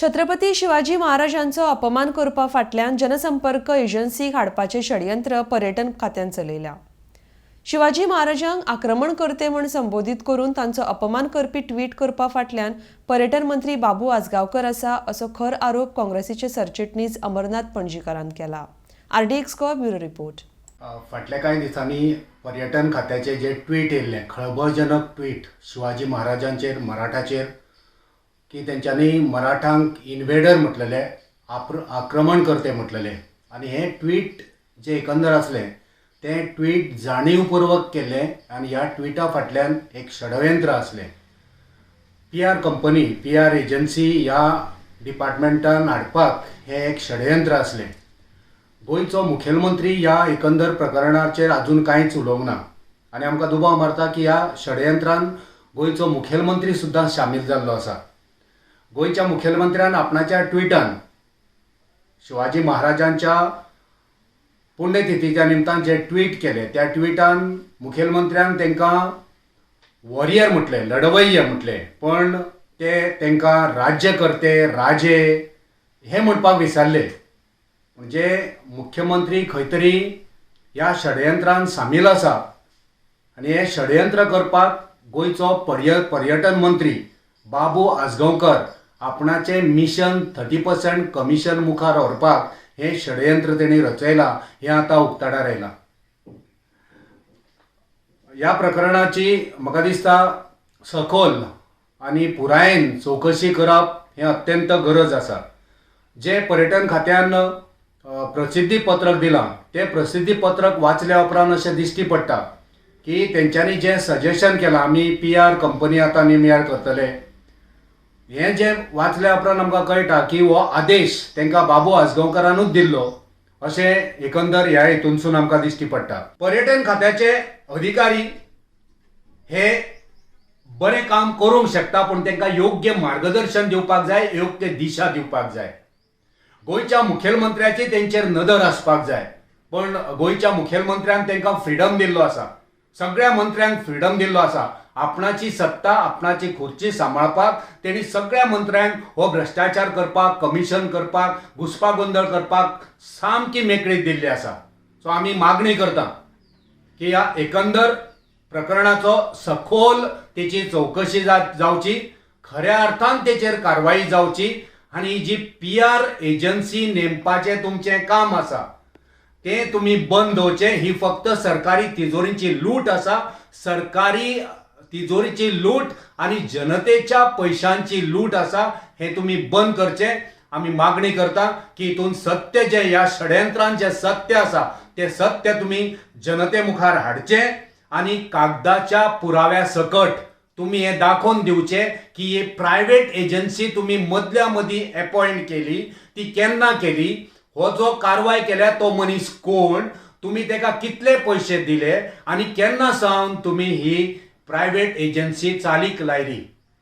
छत्रपती शिवाजी महाराजांचो अपमान करपा फाटल्यान जनसंपर्क एजन्सीक हाडपाचें षडयंत्र पर्यटन खात्यान चलयल्या। शिवाजी महाराजांक आक्रमणकर्ते म्हूण संबोधीत करून तांचो अपमान करपी ट्वीट करपा फाटल्यान पर्यटन मंत्री बाबू आजगांवकर आसा असो खर आरोप काँग्रेसीचे सरचिटणीस अमरनाथ पणजीकारान केला। RDX को ब्युरो रिपोर्ट। फाटल्या कांय दिसांनी पर्यटन खात्याचे जे ट्वीट येयल्ले खळबळजनक ट्वीट शिवाजी महाराजांचेर मराठाचेर की तेंच्यांनी मराठांक इन्वेडर म्हटलेले, आक्रमण करते म्हटलेले आणि हे ट्वीट जे एकंदर असले ते ट्वीट जाणीवपूर्वक केले आणि ह्या ट्विटा फाटल्यान एक षडयंत्र असले। PR कंपनी PR एजन्सी ह्या डिपार्टमेंटान हाडपाक हे एक षडयंत्र असले। गोयचो मुखेलमंत्री ह्या एकंदर प्रकरणाचेर अजून कांयच उलोवंक ना आणि आमकां दुबाव मारता की ह्या षडयंत्रान गोयचो मुखेलमंत्री सुद्दां शामील जाल्लो आसा। गोयच्या मुखेलमंत्र्यान आपणाच्या ट्विटान शिवाजी महाराजांच्या पुण्यतिथीच्या निमतान जे ट्वीट केले त्या ट्विटान मुखेलमंत्र्यान तांकां वॉरियर म्हटले, लढवय्य म्हटले, पण ते तांकां राज्यकर्ते, राजे हे म्हणपाक विसरले। म्हणजे मुख्यमंत्री खंय तरी ह्या षडयंत्रान सामील आसा आणि हे षडयंत्र करपाक गोयचो पर्यटन मंत्री बाबू आजगांवकर आपणाचे मिशन 30% कमिशन मुखार व्हरपाक हे षडयंत्र तेणी रचयला हे आता उक्ताडार आयला। ह्या प्रकरणाची म्हाका दिसता सखोल आणि पुरायेन चौकशी करप हे अत्यंत गरज आसा। जे पर्यटन खात्यान प्रसिद्धी पत्रक दिलां ते प्रसिद्धी पत्रक वाचल्या उपरांत अशें दिश्टी पडटा की तेंच्यांनी जे सजेशन केलां आमी PR कंपनी आतां नेमयार करतले, हे जे वाचल्या उपरांत आमकां कळटा की हो आदेश तांकां बाबू आजगांवकरानूच दिल्लो अशें एकंदर ह्या हेतूनसून आमकां दिश्टी पडटा। पर्यटन खात्याचे अधिकारी हे बरें काम करूंक शकता पण तांकां योग्य मार्गदर्शन दिवपाक जाय, योग्य दिशा दिवपाक जाय। गोयच्या मुखेलमंत्र्याची तेंचेर नदर आसपाक जाय, पण गोयच्या मुखेलमंत्र्यान तांकां फ्रीडम दिल्लो आसा, सगळ्या मंत्र्यांक फ्रीडम दिल्लो आसा। आपणाची सत्ता, आपणाची खुर्ची सांबाळपाक तेणी सगळ्या मंत्र्यांक हो भ्रष्टाचार करपाक, कमिशन करपाक, घुसपागोंदळ करपाक सामकी मेकळीक दिल्ली आसा। सो आमी मागणी करता की ह्या एकंदर प्रकरणाचो सखोल तेची चौकशी जावची, खऱ्या अर्थान तेचेर कारवाई जावची आणि जी PR एजन्सी नेमपाचें तुमचें काम आसा ते तुम्ही बंद दवरचे। ही फक्त सरकारी तिजोरीची लूट आसा, सरकारी तिजोरीची लूट आणि जनतेच्या पैशांची लूट आसा, हे तुम्ही बंद करचे। आम्ही मागणी करता की हितून सत्य जे ह्या षडयंत्रांत जे सत्य आसा ते सत्य तुम्ही जनते मुखार हाडचे आणि कागदाच्या पुराव्या सकट तुम्ही हे दाखवून दिवचे की हे प्रायव्हेट एजन्सी तुम्ही मदल्या मदी अपॉइंट केली, ती केन्ना केली, हो जो कारवाय केल्या तो मनीस कोण, तुम्ही तेका कितले पैसे दिले आणि केन्ना सावन तुम्ही ही प्रायव्हेट एजन्सी चालीक लायली।